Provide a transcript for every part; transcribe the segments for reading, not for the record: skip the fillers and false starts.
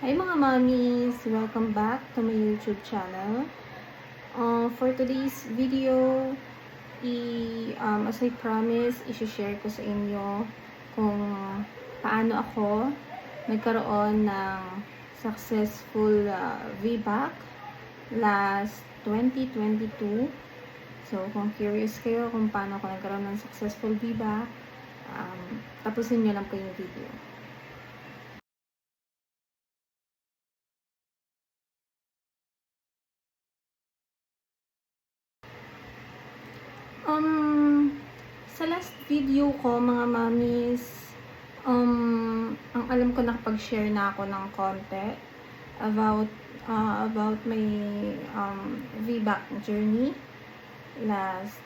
Hi mga mommies! Welcome back to my YouTube channel. For today's video, as I promise, i-share ko sa inyo kung paano ako nagkaroon ng successful VBAC last 2022. So, kung curious kayo kung paano ako nagkaroon ng successful VBAC, tapusin nyo lang po yung video. Sa last video ko, mga mommies, ang alam ko nakapag-share na ako ng konti about my VBAC journey last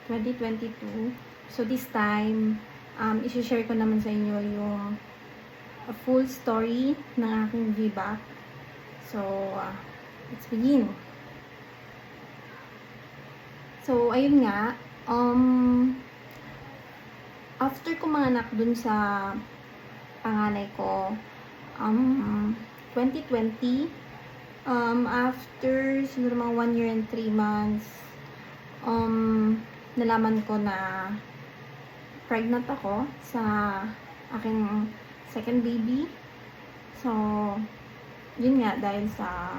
2022. So this time, i-share ko naman sa inyo yung full story ng aking VBAC. So, let's begin. So, ayun nga, after ko manganak dun sa panganay ko, 2020, after siguro mga 1 year and 3 months, nalaman ko na pregnant ako sa aking second baby. So, yun nga, dahil sa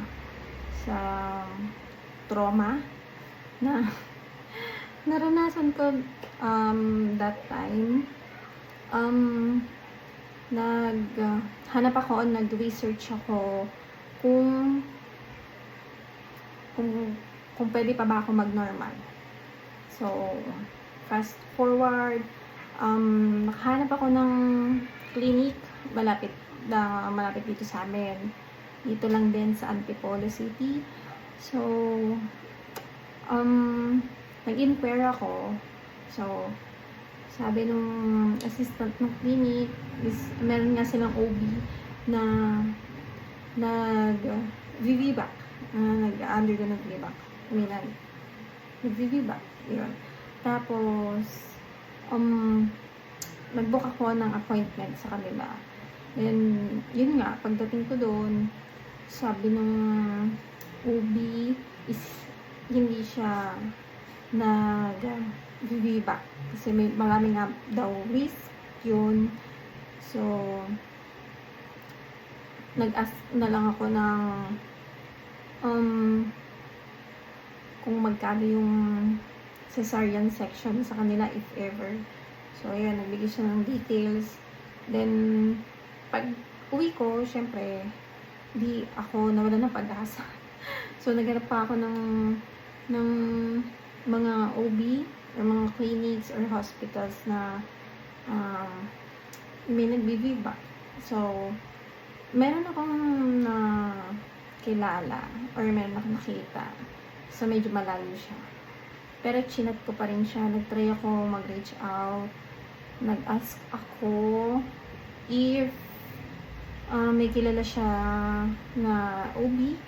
trauma na naranasan ko that time, naghanap ako, nag-research ako kung pwede pa ba ako mag-normal. So, fast forward, nakahanap ako ng clinic malapit dito sa amin. Dito lang din sa Antipolo City. So, nag-inquire ako. So, sabi nung assistant ng clinic is meron nga silang OB na nag-VBAC, nag-undergo ng VBAC. Nag-VBAC, yun. Tapos, nag-book ako ng appointment sa kanila. And, yun nga, pagdating ko doon, sabi nung OB is hindi siya nag-VBAC kasi may marami nga daw risk yun. So, nag-ask na lang ako ng kung magkano yung cesarean section sa kanila if ever. So, ayan, nagbigay siya ng details. Then, pag uwi ko, syempre, di ako nawala ng pag-asa. So, naghanap pa ako ng mga OB or mga clinics or hospitals na may nag-VBAC. So, meron akong kilala or meron akong nakita. So, medyo malayo siya. Pero chinat ko pa rin siya. Nag-try ako mag-reach out. Nag-ask ako if may kilala siya na OB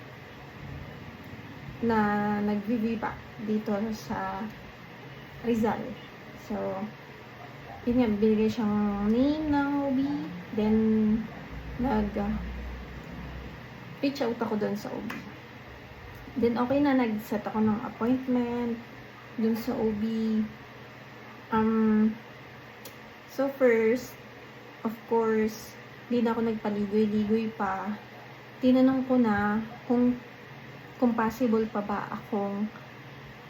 na nag-VBAC dito sa Rizal. So, yun nga, binigay siyang name ng OB. Then, reach out ako dun sa OB. Then, okay na, nag-set ako ng appointment dun sa OB. So, first, of course, hindi na ako nagpaligoy-ligoy pa. Tinanong ko na kung possible pa ba akong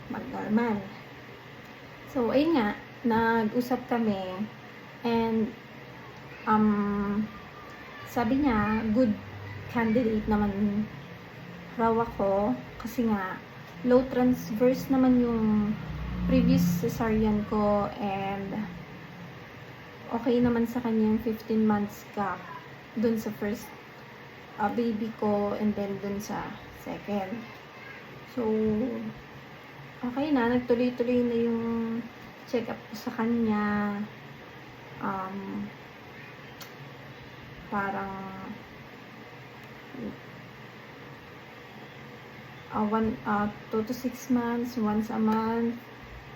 mag-normal. So, ayun nga, nag-usap kami and sabi niya, good candidate naman raw ako kasi nga, low transverse naman yung previous cesarean ko and okay naman sa kanya yung 15 months gap dun sa first baby ko and then dun sa second. So, okay na, nagtuloy-tuloy na yung check-up ko sa kanya. Parang 2 to 6 months, once a month,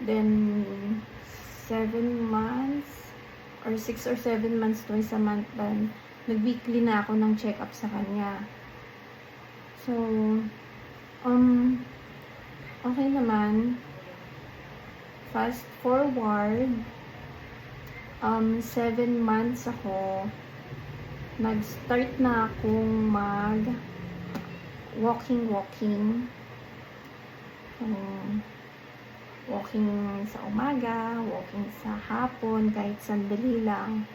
then 7 months, or 6 or 7 months twice a month, then nag-weekly na ako ng check-up sa kanya. So, okay naman. Fast forward, 7 months ako, nag-start na akong walking. Walking sa umaga, walking sa hapon, kahit sandali lang.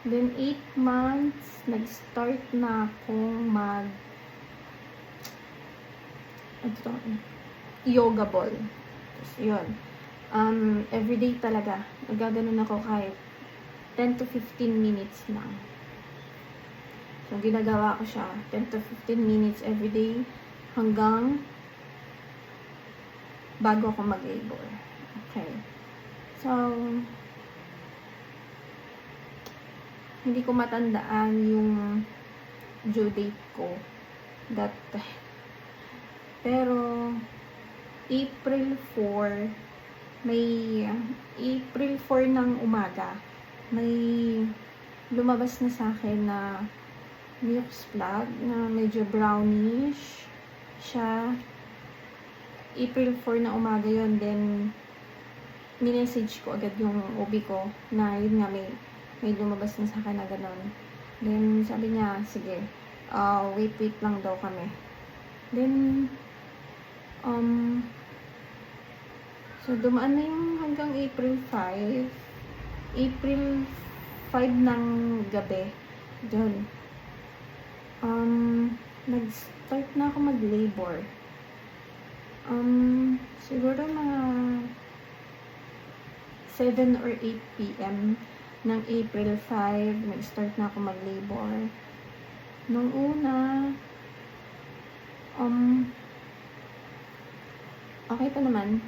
Then, 8 months, nag-start na akong yoga ball. Tapos, yun. Everyday talaga. Nagaganon ako kahit 10 to 15 minutes lang. So, ginagawa ko siya 10 to 15 minutes everyday hanggang bago ako mag-labor. Okay. So, hindi ko matandaan yung due date ko that time. Pero, April 4 ng umaga, may lumabas na sa akin na Mucus plug na medyo brownish siya. April 4 na umaga yon. Then, minessage ko agad yung OB ko na yun nga may lumabas na sa akin na gano'n. Then, sabi niya, sige, wait lang daw kami. Then, so, dumaan na yung hanggang April 5. April 5 ng gabi. Doon. Nag-start na ako mag-labor. Siguro mga 7 or 8 p.m. ng April 5, nag-start na ako mag-labor. Nung una, okay pa naman.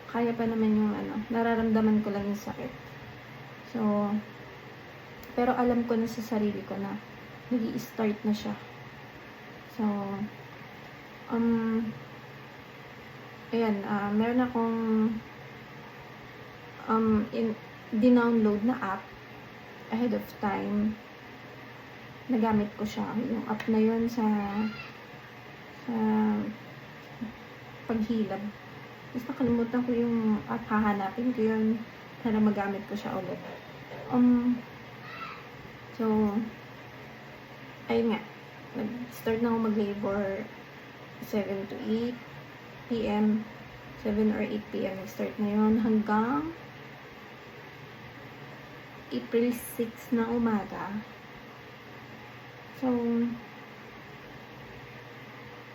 Kaya pa naman yung nararamdaman ko lang yung sakit. So, pero alam ko na sa sarili ko na nag-i-start na siya. So, ayan, meron akong dinownload na app ahead of time. Nagamit ko siya. Yung app na yun sa paghilab. Tapos nakalimutan ko yung app, hahanapin ko yun para magamit ko siya ulit. So, ayun nga, nag-start na ako mag-labor 7 to 8 p.m. 7 or 8 p.m. nag-start na yun hanggang April 6 na umaga. So,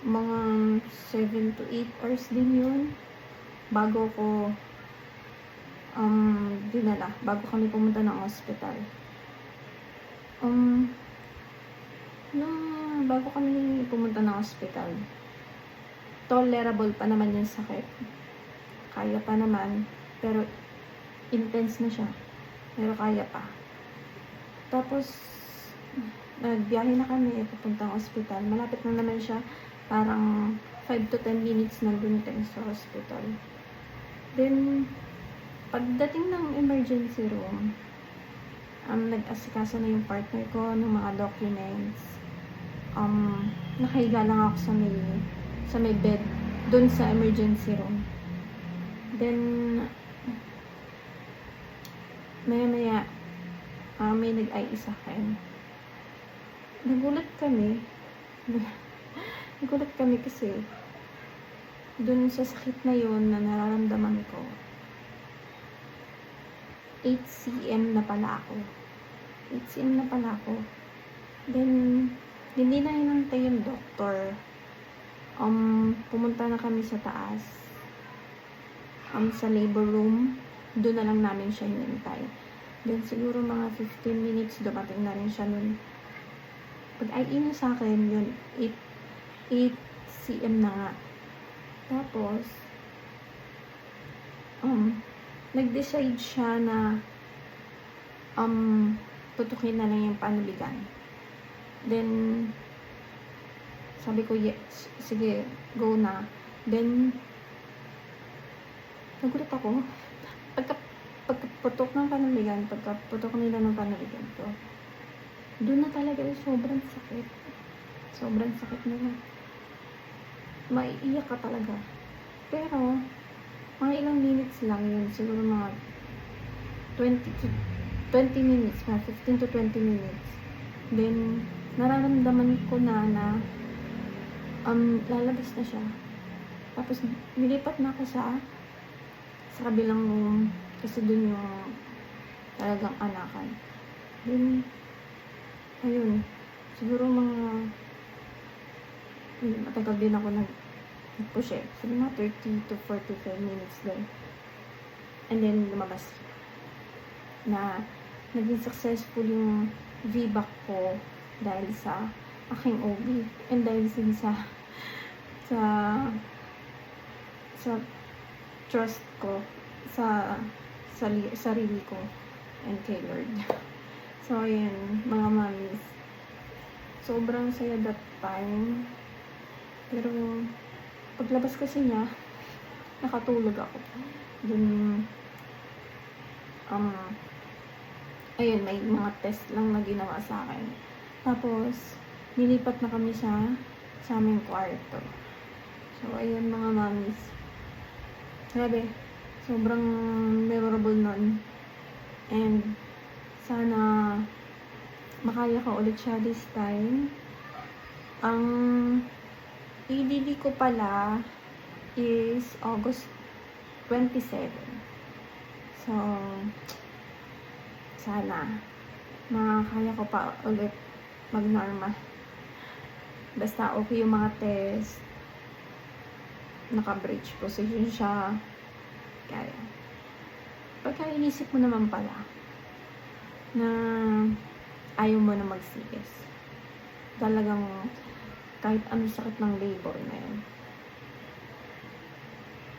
mga 7 to 8 hours din yun bago ko dinala, bago kami pumunta ng hospital. Bago kami pumunta ng hospital, tolerable pa naman yung sakit. Kaya pa naman, pero intense na siya. Pero kaya pa. Tapos, nagbiyahe na kami, papuntang hospital. Malapit na naman siya. Parang 5 to 10 minutes nandun kami sa hospital. Then, pagdating ng emergency room, nag-asikaso na yung partner ko ng mga documents. Nakahiga lang ako sa may bed dun sa emergency room. Then, maya may nag-IE sa akin. Nagulat kami kasi dun sa sakit na yun na nararamdaman ko, 8 cm na pala ako. 8 cm na pala ako. Then, hindi na hinantay yung doktor. Pumunta na kami sa taas. Sa labor room. Doon na lang namin siya hinintay. Then, siguro mga 15 minutes, dumating na rin siya nun. Pag-IE niya sa akin, yun, 8 cm na nga. Tapos, nag-decide siya na tutukin na lang yung panubigan. Then, sabi ko, yes, sige, go na. Then, nagulat ako. Pagkaputok ng panubigan, pagkaputok nila ng panubigan ko, doon na talaga sobrang sakit. Sobrang sakit na maiiyak ka talaga. Pero, mga ilang minutes lang yun. Siguro mga 20 minutes, mga 15 to 20 minutes. Then, nararamdaman ko na lalabas na siya. Tapos, nilipat na ako sa kabilang room. Kasi dun yung talagang anakan. Then, ayun. Siguro matagal din ako nag-push eh. So, mga 30 to 45 minutes din. And then, lumabas na naging successful yung VBAC ko dahil sa aking OB and dahil sa trust ko sa sarili ko and kay Lord. So, ayan, mga mommies. Sobrang saya that time. Pero, paglabas kasi niya, nakatulog ako. Dun, ayun, may mga test lang na ginawa sa akin. Tapos, nilipat na kami sa aming kwarto. So, ayun mga mommies. Grabe, sobrang memorable nun. And, sana makaya ko ulit siya this time. Ang EDD ko pala is August 27. So, sana makakaya ko pa ulit mag-normal. Basta okay yung mga test. Naka-bridge position siya. Kaya. Pagka inisip mo naman pala na ayaw mo na mag-CS. Talagang kahit ano sakit ng labor na yun.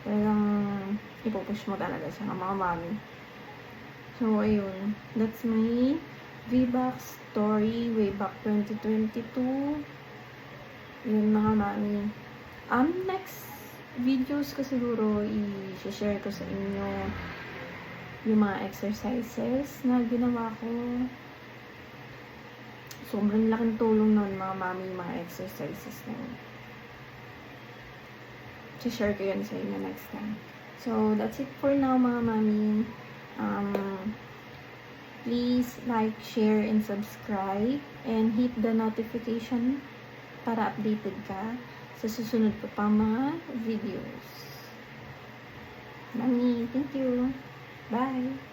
Talagang ipupush mo talaga siya ng mga mami. So, ayun. That's my VBAC story way back 2022. Yun mga mami. Next videos ko siguro i-share ko sa inyo yung mga exercises na ginawa ko. Sobrang laking tulong nun mga mami, yung mga exercises na yun. I-share ko yun sa inyo next time. So, that's it for now mga mami. Please like, share, and subscribe. And hit the notification para updated ka sa susunod pa mga videos. Mami, thank you. Bye!